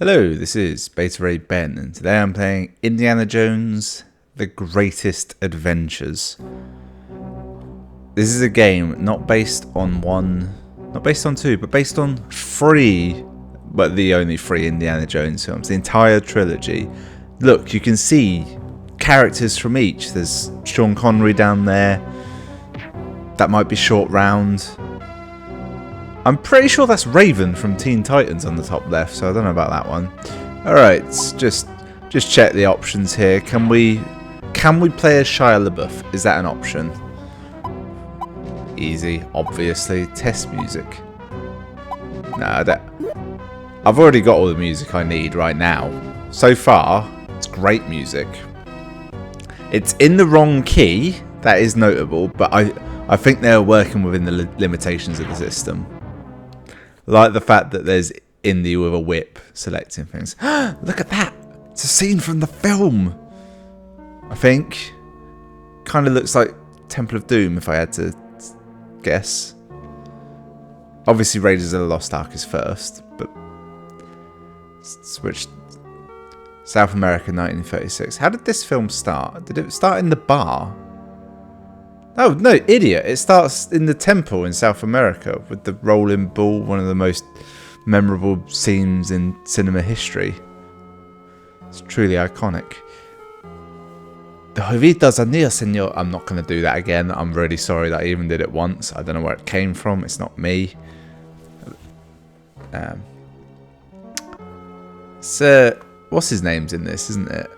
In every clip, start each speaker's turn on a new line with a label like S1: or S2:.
S1: Hello, this is Beta Ray Ben, and today I'm playing Indiana Jones: The Greatest Adventures. This is a game not based on two, but based on three, but the only three Indiana Jones films, the entire trilogy. Look, you can see characters from each. There's Sean Connery down there. That might be Short Round. I'm pretty sure that's Raven from Teen Titans on the top left, so I don't know about that one. Alright, just check the options here. Can we play as Shia LaBeouf? Is that an option? Easy, obviously. Test music. No, I've already got all the music I need right now. So far, it's great music. It's in the wrong key, that is notable, but I think they're working within the limitations of the system. Like the fact that there's Indy with a whip selecting things. Look at that! It's a scene from the film! I think. Kind of looks like Temple of Doom if I had to guess. Obviously Raiders of the Lost Ark is first, but switch. South America 1936. How did this film start? Did it start in the bar? Oh, no, idiot. It starts in the temple in South America with the rolling bull, one of the most memorable scenes in cinema history. It's truly iconic. The Jovitas are near, senor. I'm not going to do that again. I'm really sorry that I even did it once. I don't know where it came from. It's not me. What's his name's in this, isn't it?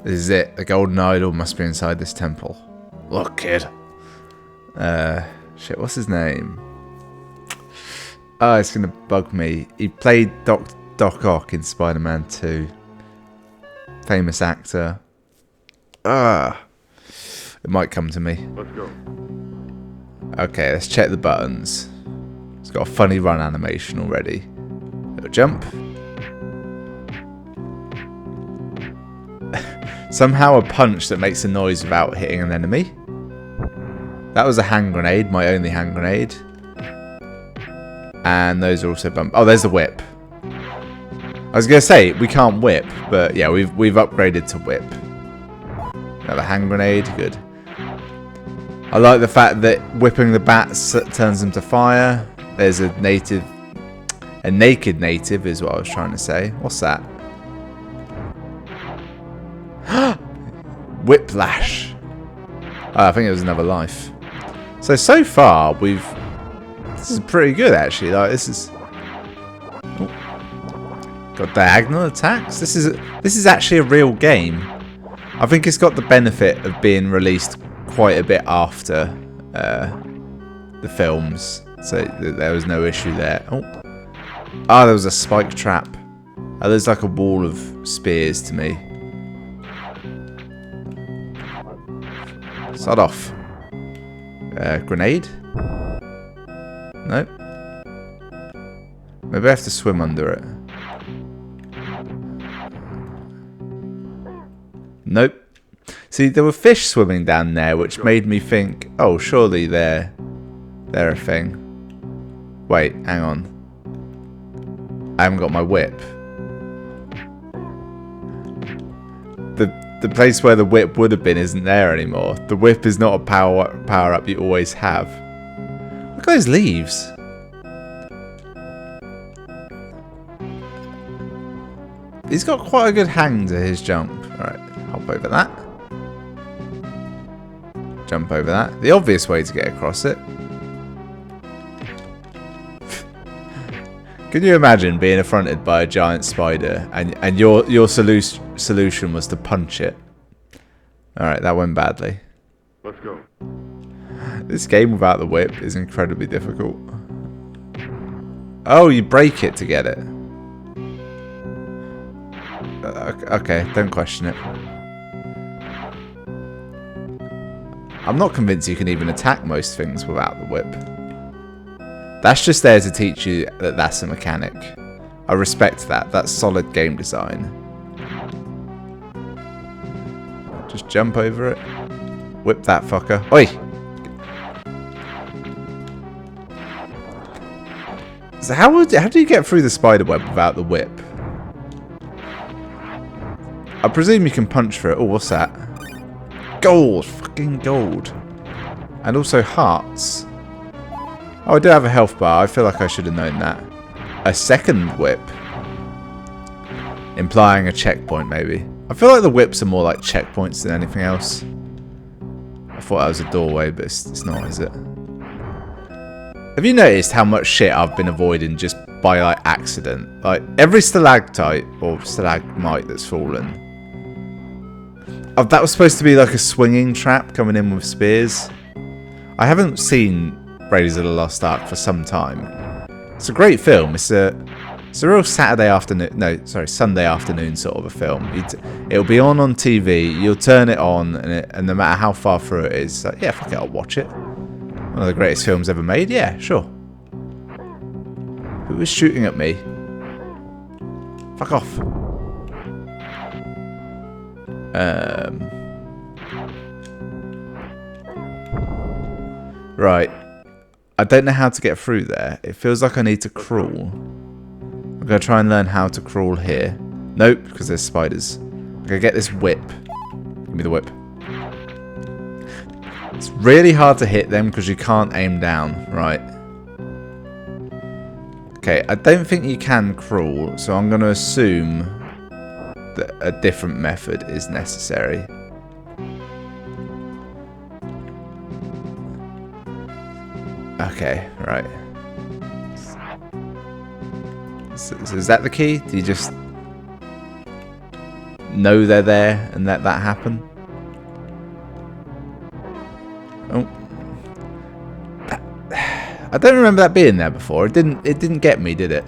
S1: This is it. The golden idol must be inside this temple. Look, kid. Shit, what's his name? Oh, it's gonna bug me. He played Doc Ock in Spider-Man 2. Famous actor. It might come to me.
S2: Let's go.
S1: Okay, let's check the buttons. It's got a funny run animation already. Little jump. Somehow a punch that makes a noise without hitting an enemy. That was a hand grenade, my only hand grenade. And those are also bumped. Oh, there's the whip. I was going to say, we can't whip, but yeah, we've upgraded to whip. Another hand grenade, good. I like the fact that whipping the bats turns them to fire. There's a naked native is what I was trying to say. What's that? Whiplash. Oh, I think it was another life. So far this is pretty good actually. Like this is got diagonal attacks. This is actually a real game. I think it's got the benefit of being released quite a bit after the films, so there was no issue there. Oh, there was a spike trap. Oh, there's like a wall of spears to me. Sod off. Grenade? Nope. Maybe I have to swim under it. Nope. See, there were fish swimming down there, which made me think, oh, surely they're a thing. Wait, hang on. I haven't got my whip. The place where the whip would have been isn't there anymore. The whip is not a power up you always have. Look at those leaves. He's got quite a good hang to his jump. Alright, hop over that. Jump over that. The obvious way to get across it. Can you imagine being affronted by a giant spider and your solution was to punch it? Alright, that went badly.
S2: Let's go.
S1: This game without the whip is incredibly difficult. Oh, you break it to get it. Okay, don't question it. I'm not convinced you can even attack most things without the whip. That's just there to teach you that that's a mechanic. I respect that. That's solid game design. Just jump over it. Whip that fucker. Oi! So how do you get through the spider web without the whip? I presume you can punch for it. Oh, what's that? Gold! Fucking gold. And also hearts. Oh, I do have a health bar. I feel like I should have known that. A second whip. Implying a checkpoint, maybe. I feel like the whips are more like checkpoints than anything else. I thought that was a doorway, but it's not, is it? Have you noticed how much shit I've been avoiding just by, like, accident? Like, every stalactite or stalagmite that's fallen. That was supposed to be like a swinging trap coming in with spears. I haven't seen Raiders of the Lost Ark for some time. It's a great film. It's a real Saturday afternoon, no, sorry, Sunday afternoon sort of a film. It'll be on TV. You'll turn it on, and no matter how far through it is, like, yeah, fuck it, I'll watch it. One of the greatest films ever made. Yeah, sure. Who is shooting at me? Fuck off. Right. I don't know how to get through there. It feels like I need to crawl. I'm going to try and learn how to crawl here. Nope, because there's spiders. I'm going to get this whip. Give me the whip. It's really hard to hit them because you can't aim down. Right. Okay, I don't think you can crawl, so I'm going to assume that a different method is necessary. Okay, right. So is that the key? Do you just know they're there and let that happen? Oh, I don't remember that being there before. It didn't get me, did it?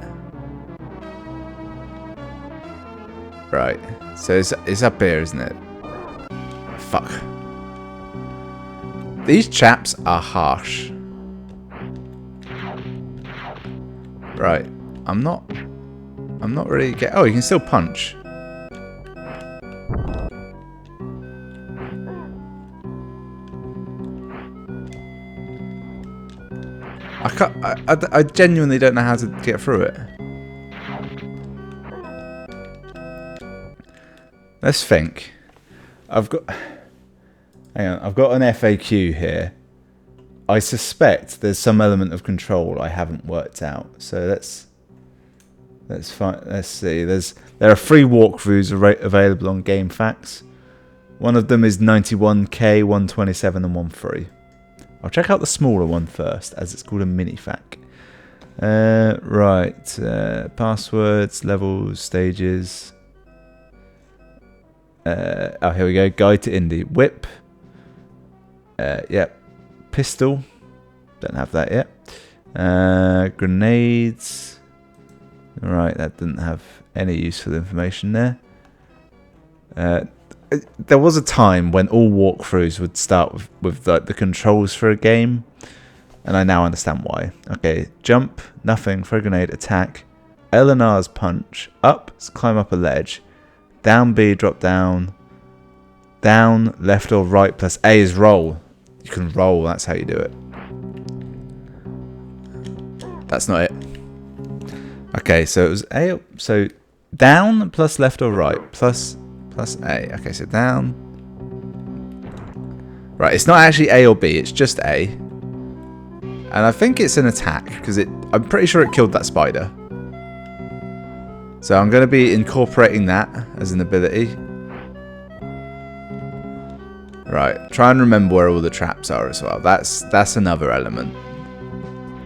S1: Right. So it's up here, isn't it? Fuck. These chaps are harsh. Right. I'm not really oh, you can still punch. I genuinely don't know how to get through it. Let's think. Hang on, I've got an FAQ here. I suspect there's some element of control I haven't worked out. So let's find. Let's see. There are 3 walkthroughs available on GameFAQs. One of them is 91K, 127, and 13. I'll check out the smaller one first, as it's called a mini-FAQ. Right. Passwords, levels, stages. Oh, here we go. Guide to Indie. Whip. Yep. Pistol. Don't have that yet. Grenades. Right, that didn't have any useful information there. There was a time when all walkthroughs would start with like the controls for a game, and I now understand why. Okay, jump, nothing, throw grenade, attack, L and R's punch, up, climb up a ledge, down B, drop down, down, left or right plus A is roll. You can roll, that's how you do it. That's not it. Okay, so it was A, so down plus left or right plus A. Okay, so down. Right, it's not actually A or B, it's just A. And I think it's an attack, because I'm pretty sure it killed that spider. So I'm going to be incorporating that as an ability. Right, try and remember where all the traps are as well. That's another element.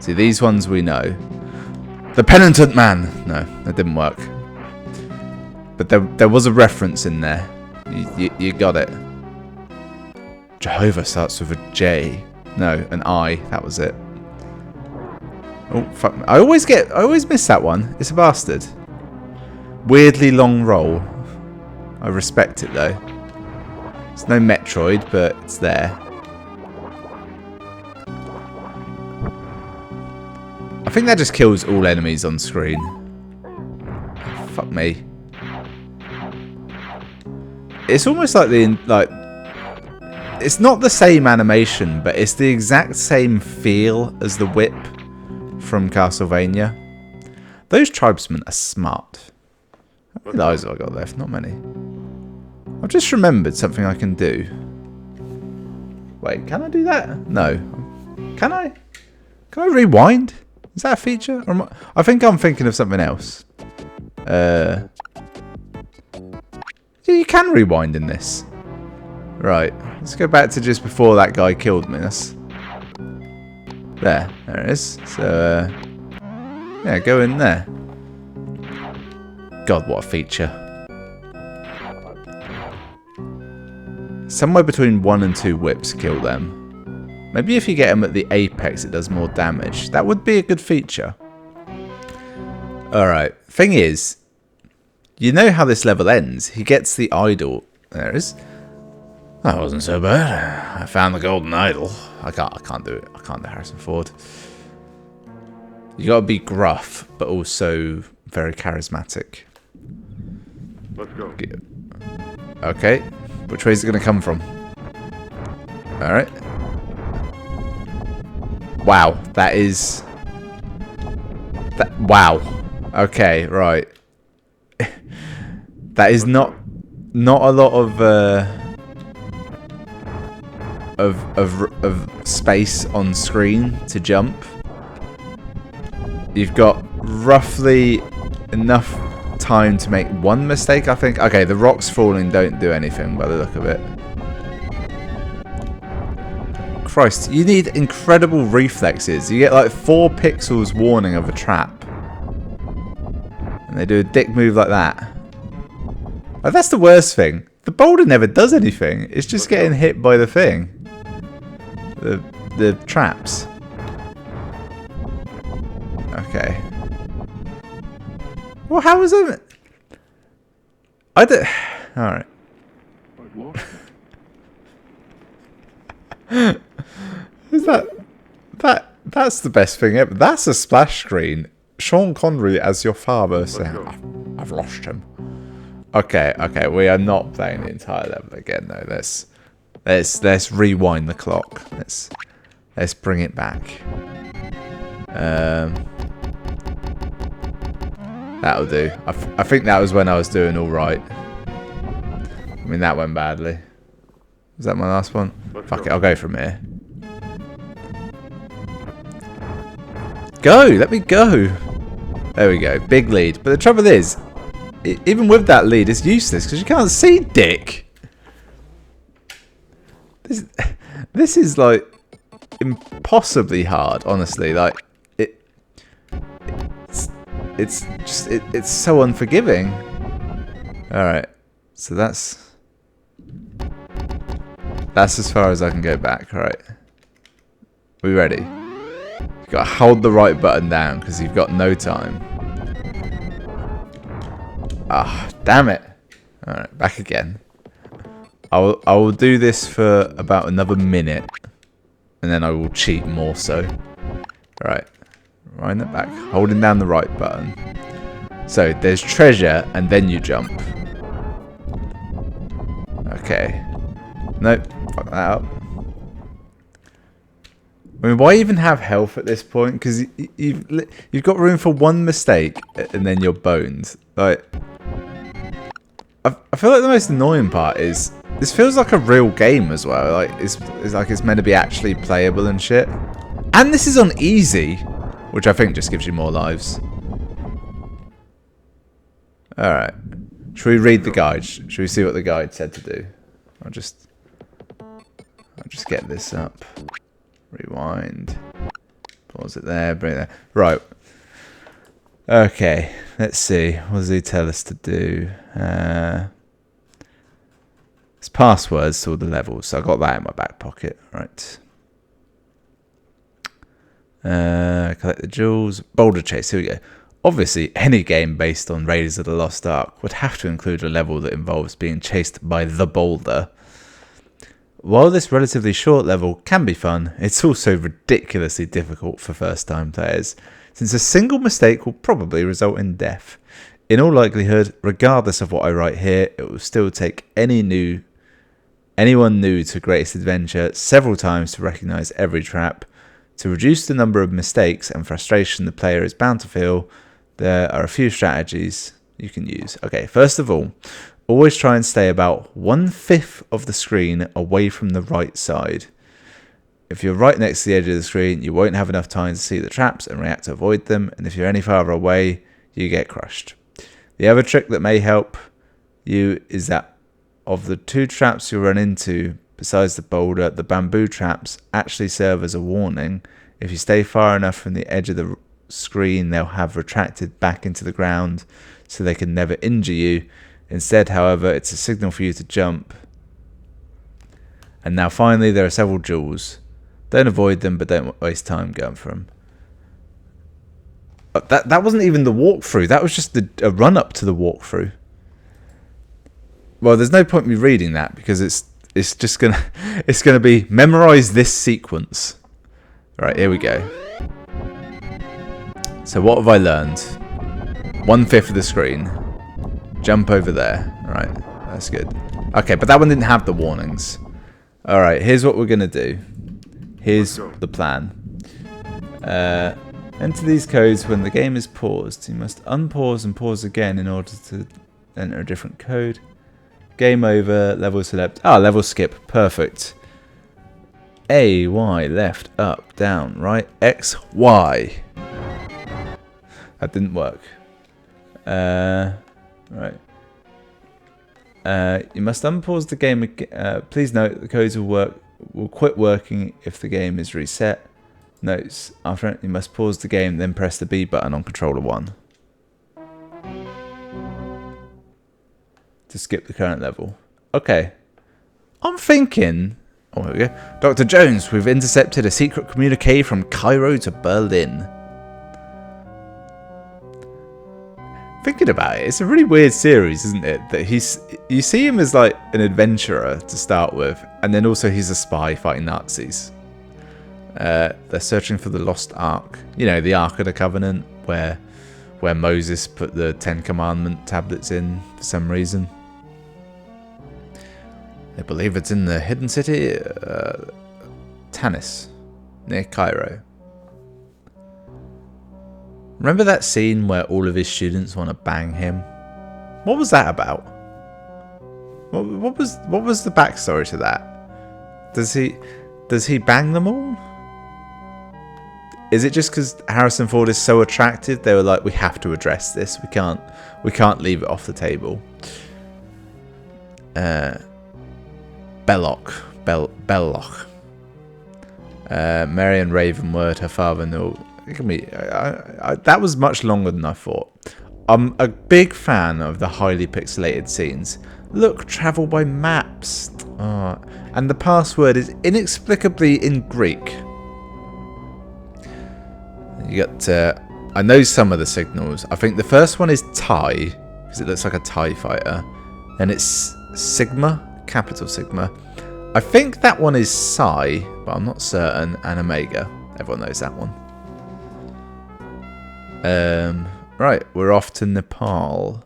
S1: See, these ones we know. The Penitent Man! No, that didn't work. But there was a reference in there. You got it. Jehovah starts with a J. No, an I. That was it. Oh, fuck me. I always miss that one. It's a bastard. Weirdly long roll. I respect it, though. It's no Metroid, but it's there. I think that just kills all enemies on screen. Oh, fuck me. It's almost like it's not the same animation, but it's the exact same feel as the whip from Castlevania. Those tribesmen are smart. How many lives have I got left? Not many. I've just remembered something I can do. Wait, can I do that? No. Can I? Can I rewind? Is that a feature? Or I think I'm thinking of something else. Yeah, you can rewind in this. Right. Let's go back to just before that guy killed me. There it is. So, yeah, go in there. God, what a feature. Somewhere between 1 and 2 whips kill them. Maybe if you get them at the apex, it does more damage. That would be a good feature. Alright, thing is, you know how this level ends. He gets the idol. There it is. That wasn't so bad. I found the golden idol. I can't do it. I can't do Harrison Ford. You gotta be gruff, but also very charismatic.
S2: Let's go.
S1: Okay. Which way is it gonna come from? Alright. Wow, that is... wow. Okay, right. That is not a lot of space on screen to jump. You've got roughly enough time to make one mistake, I think. Okay, the rocks falling don't do anything by the look of it. Christ, you need incredible reflexes. You get like 4 pixels warning of a trap. And they do a dick move like that. Oh, that's the worst thing. The boulder never does anything. It's just getting hit by the thing. The traps. Okay. Well, how was it? I don't... Alright. Is that's the best thing ever. That's a splash screen. Sean Connery as your father saying, I've lost him. Okay, we are not playing the entire level again though. Let's rewind the clock. Let's bring it back. That'll do. I think that was when I was doing alright. I mean, that went badly. Was that my last one? Fuck it, I'll go from here. Go! Let me go! There we go. Big lead. But the trouble is, even with that lead, it's useless because you can't see dick. This is like impossibly hard, honestly. Like it's so unforgiving. All right, so that's as far as I can go back. All right, we ready? You've got to hold the right button down because you've got no time. Ah, damn it! All right, back again. I will do this for about another minute, and then I will cheat more so. Right, wind it back, holding down the right button. So there's treasure, and then you jump. Okay. Nope, fuck that up. I mean, why even have health at this point? Because you've got room for one mistake, and then you're boned. Like, I feel like the most annoying part is this feels like a real game as well. Like it's like it's meant to be actually playable and shit. And this is on easy, which I think just gives you more lives. All right, should we read the guide? Should we see what the guide said to do? I'll just get this up. Rewind. Pause it there. Bring it there. Right. Okay. Let's see. What does he tell us to do? It's passwords to all the levels. So I got that in my back pocket. Right. Collect the jewels. Boulder Chaser. Here we go. Obviously, any game based on Raiders of the Lost Ark would have to include a level that involves being chased by the boulder. While this relatively short level can be fun, it's also ridiculously difficult for first-time players, since a single mistake will probably result in death. In all likelihood, regardless of what I write here, it will still take anyone new to Greatest Adventure several times to recognise every trap. To reduce the number of mistakes and frustration the player is bound to feel, there are a few strategies you can use. Okay, first of all, always try and stay about 1/5 of the screen away from the right side. If you're right next to the edge of the screen, you won't have enough time to see the traps and react to avoid them, and if you're any farther away, you get crushed. The other trick that may help you is that of the 2 traps you'll run into, besides the boulder, the bamboo traps actually serve as a warning. If you stay far enough from the edge of the screen, they'll have retracted back into the ground, so they can never injure you. Instead, however, it's a signal for you to jump. And now finally, there are several jewels. Don't avoid them, but don't waste time going for them. That wasn't even the walkthrough. That was just a run-up to the walkthrough. Well, there's no point me reading that, because it's just gonna be memorize this sequence. Right, here we go. So what have I learned? 1/5 of the screen. Jump over there. Right, that's good. Okay, but that one didn't have the warnings. Alright, here's what we're gonna do. Here's the plan. Enter these codes when the game is paused. You must unpause and pause again in order to enter a different code. Game over, level select. Ah, level skip. Perfect. A, Y, left, up, down, right, X, Y. That didn't work. Right. You must unpause the game. Please note the codes will quit working if the game is reset. Notes. After you must pause the game, then press the B button on controller 1 to skip the current level. Okay. I'm thinking... Oh, here we go. Dr. Jones, we've intercepted a secret communique from Cairo to Berlin. Thinking about it, it's a really weird series, isn't it? That you see him as like an adventurer to start with, and then also he's a spy fighting Nazis. They're searching for the lost Ark. You know, the Ark of the Covenant, where Moses put the 10 Commandment tablets in for some reason. They believe it's in the hidden city, Tanis, near Cairo. Remember that scene where all of his students want to bang him? What was that about? What was the backstory to that? Does he bang them all? Is it just because Harrison Ford is so attractive they were like, we have to address this. We can't leave it off the table. Belloc. Marion Ravenword, her father knew. That was much longer than I thought. I'm a big fan of the highly pixelated scenes. Look, travel by maps. Oh, and the password is inexplicably in Greek. You got I know some of the signals. I think the first one is TIE, because it looks like a TIE fighter. Then it's Sigma, capital Sigma. I think that one is Psi, but I'm not certain. And Omega. Everyone knows that one. Right, we're off to Nepal.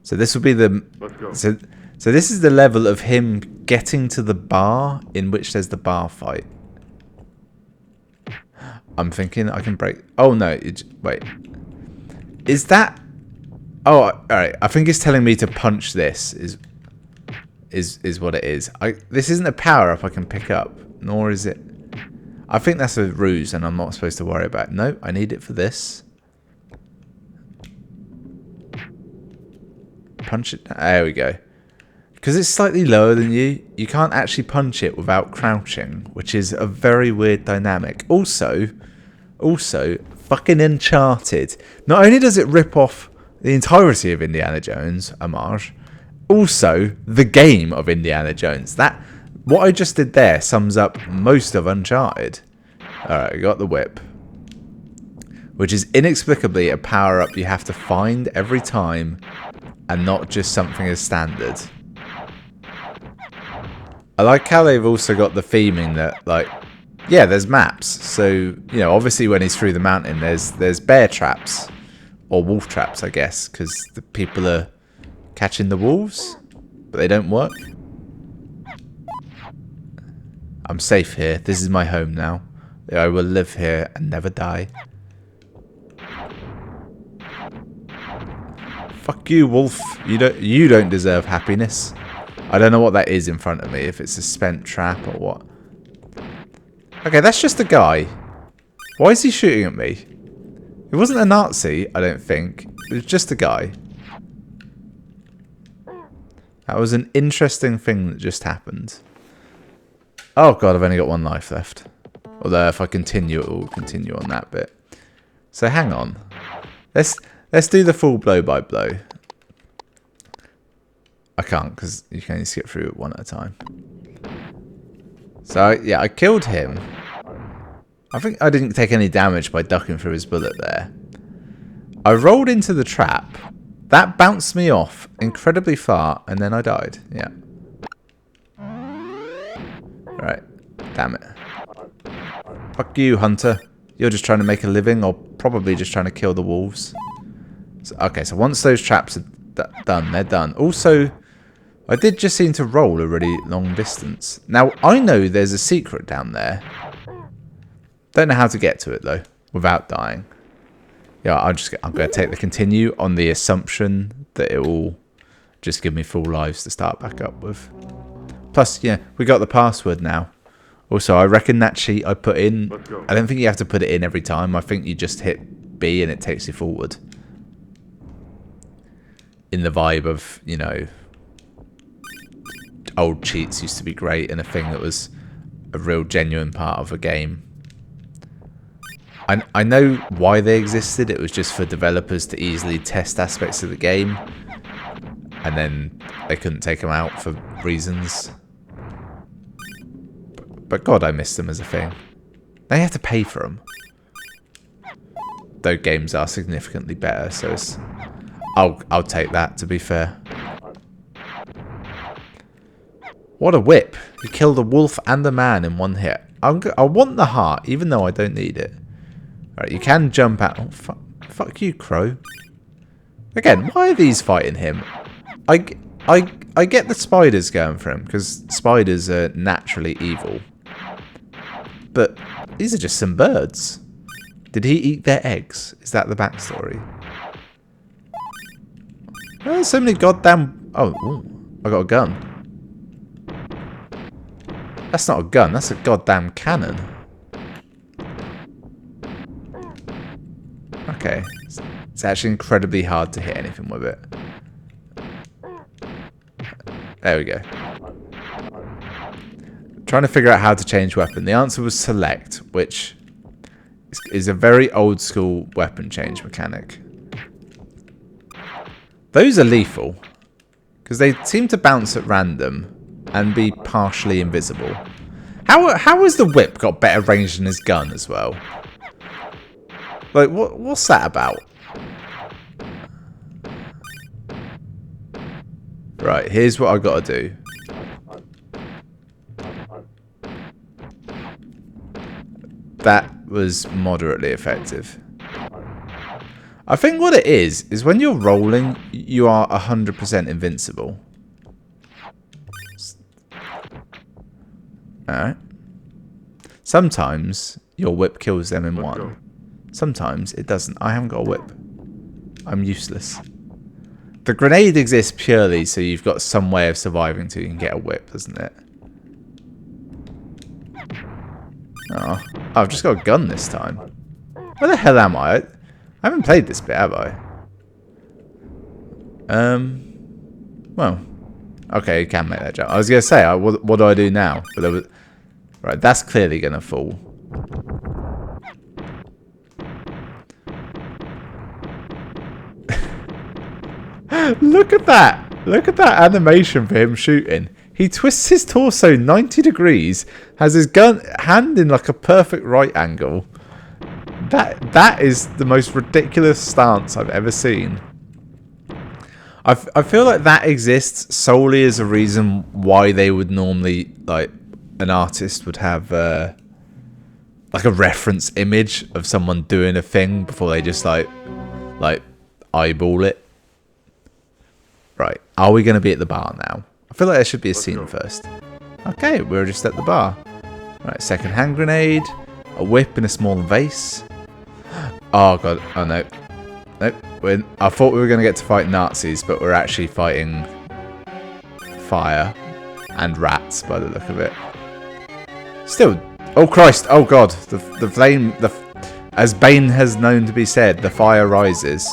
S1: So this will be the...
S2: Let's go.
S1: So this is the level of him getting to the bar in which there's the bar fight. I'm thinking I can break... Oh, no. Wait. Is that... Oh, alright. I think it's telling me to punch this is what it is. This isn't a power-up I can pick up. Nor is it... I think that's a ruse and I'm not supposed to worry about it. No, I need it for this. Punch it. There we go. Because it's slightly lower than you, you can't actually punch it without crouching, which is a very weird dynamic. Also, fucking Uncharted. Not only does it rip off the entirety of Indiana Jones, homage, also the game of Indiana Jones. What I just did there sums up most of Uncharted. Alright, we got the whip. Which is inexplicably a power-up you have to find every time, and not just something as standard. I like how they've also got the theming that, like, yeah, there's maps. So, you know, obviously when he's through the mountain, there's bear traps. Or wolf traps, I guess, because the people are catching the wolves, but they don't work. I'm safe here. This is my home now. I will live here and never die. Fuck you, wolf. You don't deserve happiness. I don't know what that is in front of me, if it's a spent trap or what. Okay, that's just a guy. Why is he shooting at me? It wasn't a Nazi, I don't think. It was just a guy. That was an interesting thing that just happened. Oh god, I've only got one life left. Although if I continue, it will continue on that bit. So hang on. Let's do the full blow by blow. I can't because you can only skip through it one at a time. So yeah, I killed him. I think I didn't take any damage by ducking through his bullet there. I rolled into the trap. That bounced me off incredibly far, and then I died. Yeah. Right. Damn it. Fuck you, Hunter. You're just trying to make a living, or probably just trying to kill the wolves. So, okay, so once those traps are done, they're done. Also, I did just seem to roll a really long distance. Now, I know there's a secret down there. Don't know how to get to it, though, without dying. Yeah, I'm going to take the continue on the assumption that it will just give me full lives to start back up with. Plus, yeah, we got the password now. Also, I reckon that sheet I put in, I don't think you have to put it in every time. I think you just hit B and it takes you forward. In the vibe of, you know, old cheats used to be great and a thing that was a real genuine part of a game. I know why they existed. It was just for developers to easily test aspects of the game. And then they couldn't take them out for reasons. But God, I missed them as a thing. Now you have to pay for them. Though games are significantly better, so it's... I'll take that, to be fair. What a whip. He killed a wolf and a man in one hit. I want the heart, even though I don't need it. Alright, you can jump out. Oh, fuck you, crow. Again, why are these fighting him? I get the spiders going for him, because spiders are naturally evil. But these are just some birds. Did he eat their eggs? Is that the backstory? Oh, there's so many goddamn... Oh, ooh, I got a gun. That's not a gun, that's a goddamn cannon. Okay. It's actually incredibly hard to hit anything with it. There we go. Trying to figure out how to change weapon. The answer was select, which is a very old school weapon change mechanic. Those are lethal, because they seem to bounce at random and be partially invisible. How has the whip got better range than his gun as well? Like, what's that about? Right, here's what I've got to do. That was moderately effective. I think what it is when you're rolling, you are 100% invincible. Alright. Sometimes your whip kills them in one. Sometimes it doesn't. I haven't got a whip. I'm useless. The grenade exists purely so you've got some way of surviving till you can get a whip, doesn't it? Oh, I've just got a gun this time. Where the hell am I? I haven't played this bit, have I? Well, okay, you can make that jump. I was going to say, what do I do now? But there was, right, that's clearly going to fall. Look at that! Look at that animation for him shooting. He twists his torso 90 degrees, has his hand in like a perfect right angle. That is the most ridiculous stance I've ever seen. I feel like that exists solely as a reason why they would normally, like, an artist would have like a reference image of someone doing a thing before they just like eyeball it. Right, are we going to be at the bar now? I feel like there should be a scene first. Okay, we're just at the bar. Right, second hand grenade, a whip in a small vase. Oh god, oh no. Nope. I thought we were going to get to fight Nazis, but we're actually fighting fire and rats by the look of it. Still, oh Christ, oh God, the flame, as Bane has known to be said, the fire rises.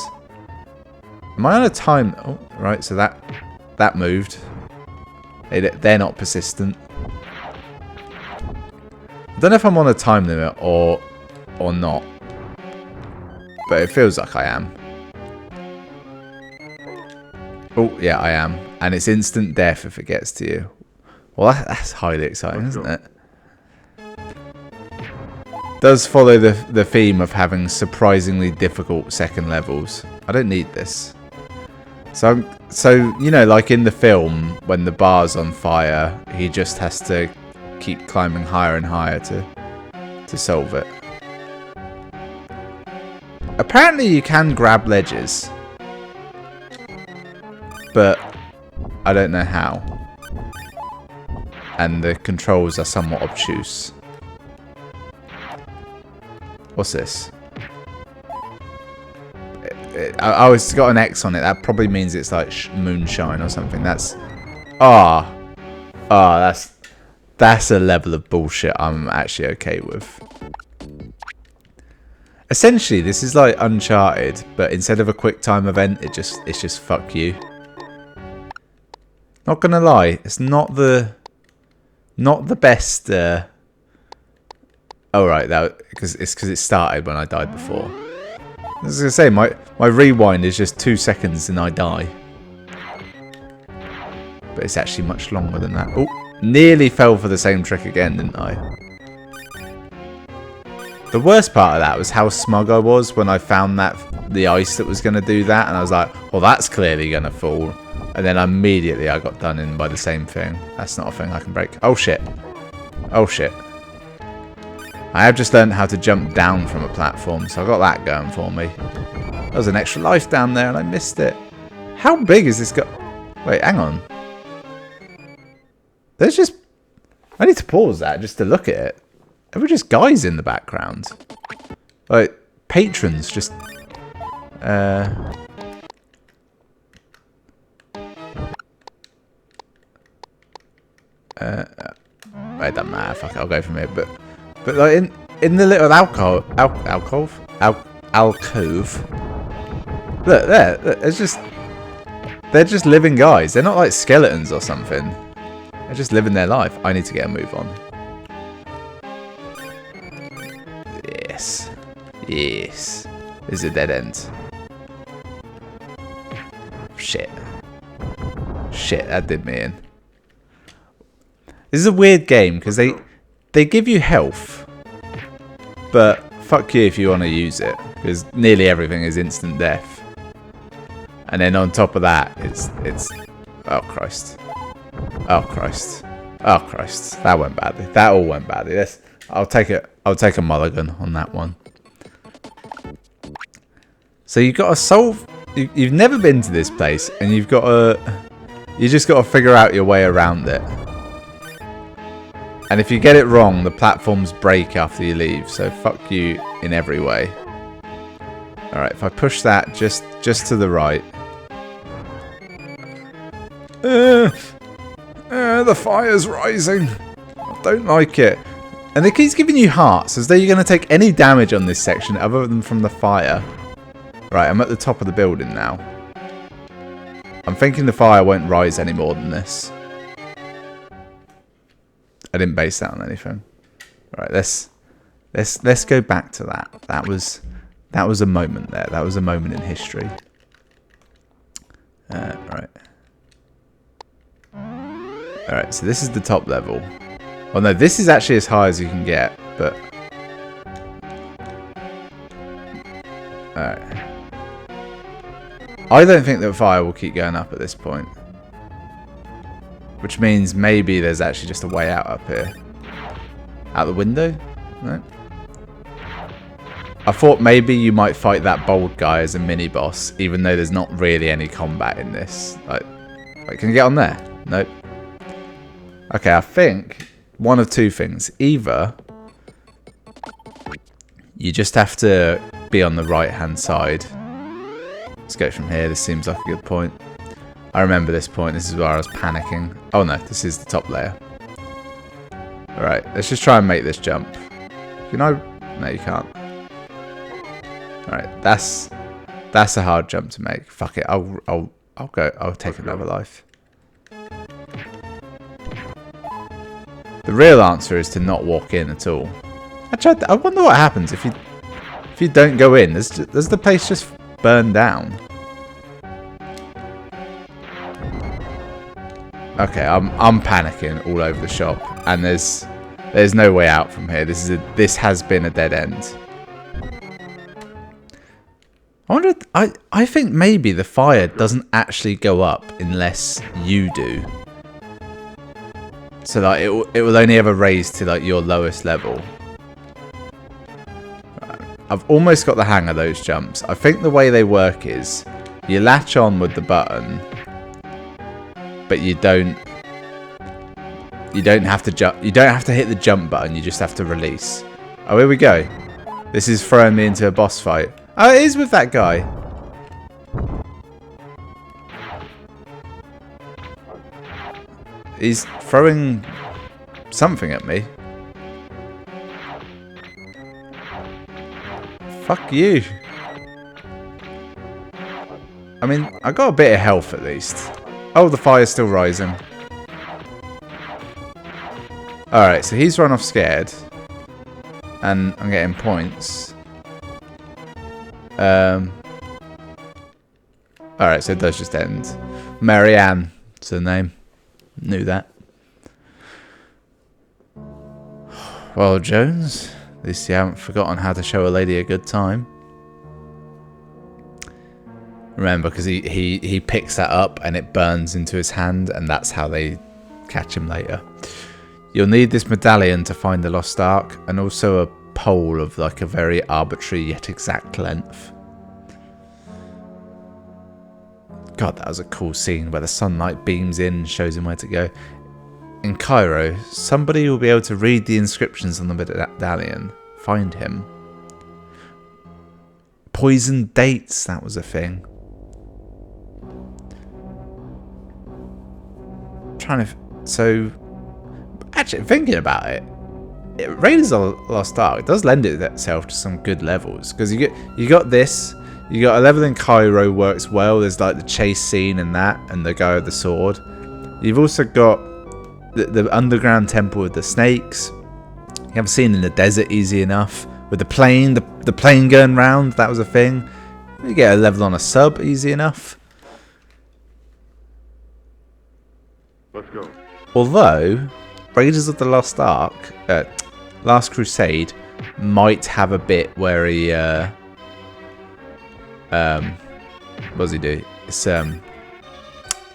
S1: Am I on a time? Oh, right, so that moved. They're not persistent. I don't know if I'm on a time limit or not, but it feels like I am. Oh, yeah, I am. And it's instant death if it gets to you. Well, that's highly exciting, isn't it? Does follow the theme of having surprisingly difficult second levels. I don't need this. So you know, like in the film, when the bar's on fire, he just has to keep climbing higher and higher to solve it. Apparently you can grab ledges, but I don't know how. And the controls are somewhat obtuse. What's this? Oh, it's got an X on it. That probably means it's like moonshine or something. That's that's a level of bullshit I'm actually okay with. Essentially, this is like Uncharted, but instead of a quick time event, it's just fuck you. Not gonna lie, it's not the best. Oh right, that because it started when I died before. I was gonna say my rewind is just 2 seconds and I die, but it's actually much longer than that. Oh, nearly fell for the same trick again, didn't I? The worst part of that was how smug I was when I found the ice that was gonna do that, and I was like, well, that's clearly gonna fall, and then immediately I got done in by the same thing. That's not a thing I can break. Oh shit! Oh shit! I have just learned how to jump down from a platform, so I got that going for me. There was an extra life down there and I missed it. How big is this guy? Wait, hang on. There's just... I need to pause that just to look at it. There were just guys in the background. Like, patrons just... It doesn't matter, fuck it, I'll go from here, but like in the little alcove. Look there, it's just they're just living guys. They're not like skeletons or something. They're just living their life. I need to get a move on. Yes, yes. This is a dead end. Shit, that did me in. This is a weird game because they give you health, but fuck you if you want to use it, because nearly everything is instant death. And then on top of that, it's oh Christ, oh Christ, oh Christ, that went badly. That all went badly. I'll take a mulligan on that one. So you've got to solve. You've never been to this place, and you just got to figure out your way around it. And if you get it wrong, the platforms break after you leave, so fuck you in every way. Alright, if I push that just to the right. The fire's rising. I don't like it. And it keeps giving you hearts, as though you're going to take any damage on this section other than from the fire. Right, I'm at the top of the building now. I'm thinking the fire won't rise any more than this. I didn't base that on anything. Right, let's go back to that. That was a moment there. That was a moment in history. Right. Alright, so this is the top level. Well, no, this is actually as high as you can get, but... Alright. I don't think that fire will keep going up at this point. Which means maybe there's actually just a way out up here. Out the window? No. I thought maybe you might fight that bold guy as a mini-boss, even though there's not really any combat in this. Like, can you get on there? Nope. Okay, I think one of two things. Either you just have to be on the right-hand side Let's go from here. This seems like a good point. I remember this point. This is where I was panicking. Oh no, this is the top layer. Alright, let's just try and make this jump. Can I? No, you can't. Alright, that's a hard jump to make. Fuck it, I'll take another life. The real answer is to not walk in at all. I wonder what happens if you don't go in. Does the place just burn down? Okay, I'm panicking all over the shop, and there's no way out from here. This has been a dead end. I wonder. I think maybe the fire doesn't actually go up unless you do. So like it will only ever raise to like your lowest level. I've almost got the hang of those jumps. I think the way they work is you latch on with the button, but you don't have to jump. You don't have to hit the jump button. You just have to release. Oh, here we go. This is throwing me into a boss fight. Oh, it is with that guy. He's throwing something at me. Fuck you. I mean, I got a bit of health at least. Oh, the fire's still rising. Alright, so he's run off scared. And I'm getting points. Alright, so it does just end. Marianne is the name. Knew that. Well, Jones, at least you haven't forgotten how to show a lady a good time. Remember, because he picks that up and it burns into his hand, and that's how they catch him later. You'll need this medallion to find the lost ark, and also a pole of like a very arbitrary yet exact length. God, that was a cool scene where the sunlight beams in and shows him where to go. In Cairo, somebody will be able to read the inscriptions on the medallion. Find him. Poisoned dates, that was a thing. So, actually, thinking about it, Raiders of the Lost Ark does lend itself to some good levels, because you got this. You got a level in Cairo works well. There's like the chase scene and that, and the guy with the sword. You've also got the underground temple with the snakes. You have a scene in the desert easy enough with the plane going round. That was a thing. You get a level on a sub easy enough.
S2: Let's go.
S1: Although Raiders of the Lost Ark, Last Crusade, might have a bit where he what does he do? It's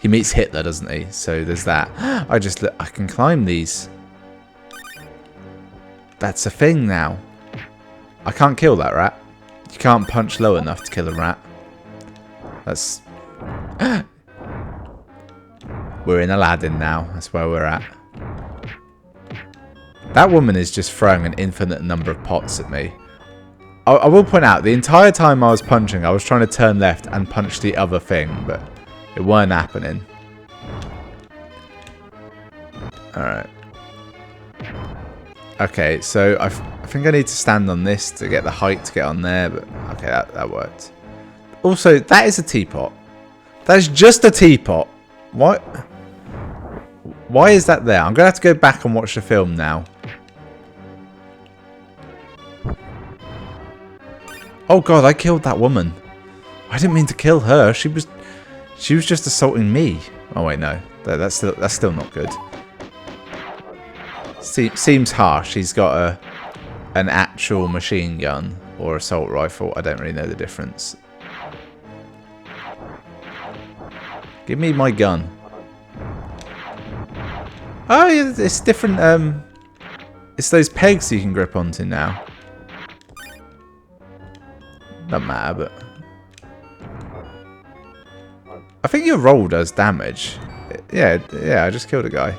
S1: he meets Hitler, doesn't he? So there's that. I can climb these. That's a thing now. I can't kill that rat. You can't punch low enough to kill a rat. That's we're in Aladdin now. That's where we're at. That woman is just throwing an infinite number of pots at me. I will point out, the entire time I was punching, I was trying to turn left and punch the other thing, but it weren't happening. Alright. Okay, so I think I need to stand on this to get the height to get on there, but okay, that worked. Also, that is a teapot. That is just a teapot. What? Why is that there? I'm going to have to go back and watch the film now. Oh god, I killed that woman. I didn't mean to kill her. She was just assaulting me. Oh wait, no. That's still not good. Seems harsh. He's got an actual machine gun or assault rifle. I don't really know the difference. Give me my gun. Oh, yeah, it's different. It's those pegs you can grip onto now. Doesn't matter, but I think your roll does damage. Yeah, I just killed a guy.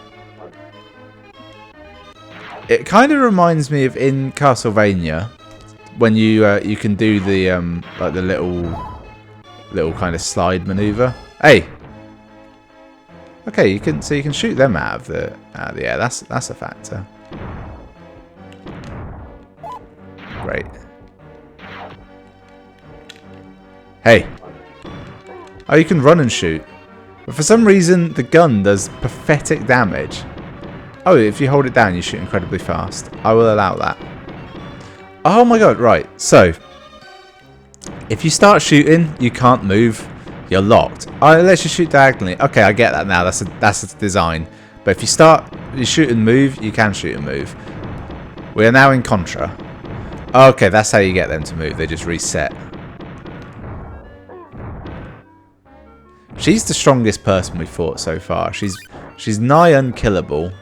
S1: It kind of reminds me of in Castlevania when you can do the like the little little kind of slide maneuver. Hey. Okay, you can shoot them out of the air. That's a factor. Great. Hey. Oh, you can run and shoot. But for some reason, the gun does pathetic damage. Oh, if you hold it down, you shoot incredibly fast. I will allow that. Oh my god, right. So, if you start shooting, you can't move. You're locked. Oh, it lets you shoot diagonally. Okay, I get that now. That's a design. But if you shoot and move, you can shoot and move. We are now in Contra. Okay, that's how you get them to move. They just reset. She's the strongest person we've fought so far. She's nigh unkillable.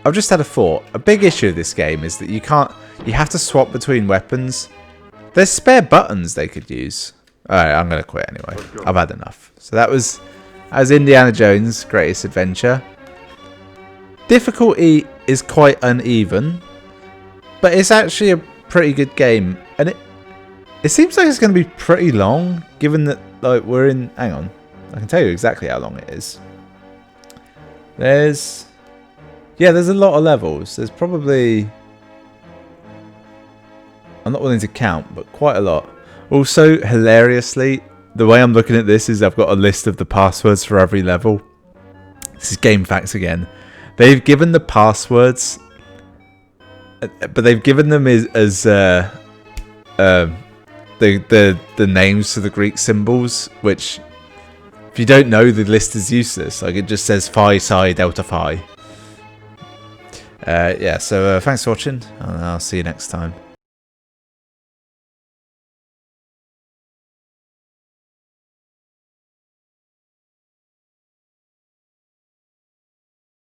S1: I've just had a thought. A big issue of this game is that you have to swap between weapons. There's spare buttons they could use. Alright, I'm going to quit anyway. I've had enough. So that was Indiana Jones' Greatest Adventure. Difficulty is quite uneven, but it's actually a pretty good game. And it seems like it's going to be pretty long, given that like we're in... Hang on. I can tell you exactly how long it is. There's a lot of levels. There's probably... I'm not willing to count, but quite a lot. Also, hilariously, the way I'm looking at this is I've got a list of the passwords for every level. This is Game Facts again. They've given the passwords, but they've given them as the names to the Greek symbols, which, if you don't know, the list is useless. Like, it just says Phi, Psi, Delta, Phi. Yeah, so thanks for watching, and I'll see you next time.